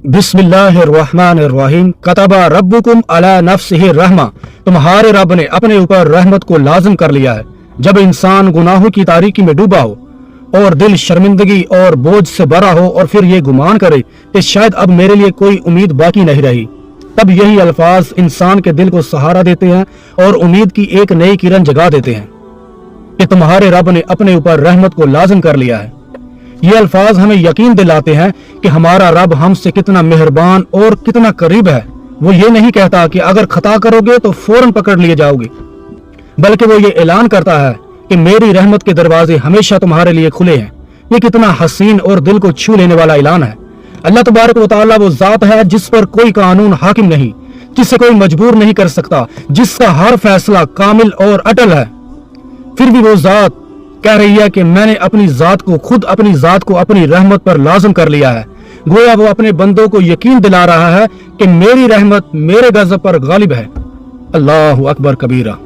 बिस्मिल्लाहिर्रहमानिर्रहीम। कतबा रब्बुकुम अला नफ्सिहि रहमा, तुम्हारे रब ने अपने ऊपर रहमत को लाजिम कर लिया है। जब इंसान गुनाहों की तारीकी में डूबा हो और दिल शर्मिंदगी और बोझ से भरा हो और फिर ये गुमान करे कि शायद अब मेरे लिए कोई उम्मीद बाकी नहीं रही, तब यही अल्फाज इंसान के दिल को सहारा देते हैं और उम्मीद की एक नई किरण जगा देते हैं कि तुम्हारे रब ने अपने ऊपर रहमत को लाजिम कर लिया है। ये अल्फाज हमें यकीन दिलाते हैं कि हमारा रब हमसे कितना मेहरबान और कितना करीब है। वो ये नहीं कहता कि अगर खता करोगे तो फौरन पकड़ लिए जाओगे, बल्कि वो ये ऐलान करता है कि मेरी रहमत के दरवाजे हमेशा तुम्हारे लिए खुले हैं। ये कितना हसीन और दिल को छू लेने वाला ऐलान है। अल्लाह तबारक व तआला वो जात है जिस पर कोई कानून हाकिम नहीं, जिसे कोई मजबूर नहीं कर सकता, जिसका हर फैसला कामिल और अटल है। फिर भी वो जात कह रही है कि मैंने अपनी जात को अपनी रहमत पर लाजिम कर लिया है। गोया वो अपने बंदों को यकीन दिला रहा है कि मेरी रहमत मेरे गज़ब पर गालिब है। अल्लाहु अकबर कबीरा।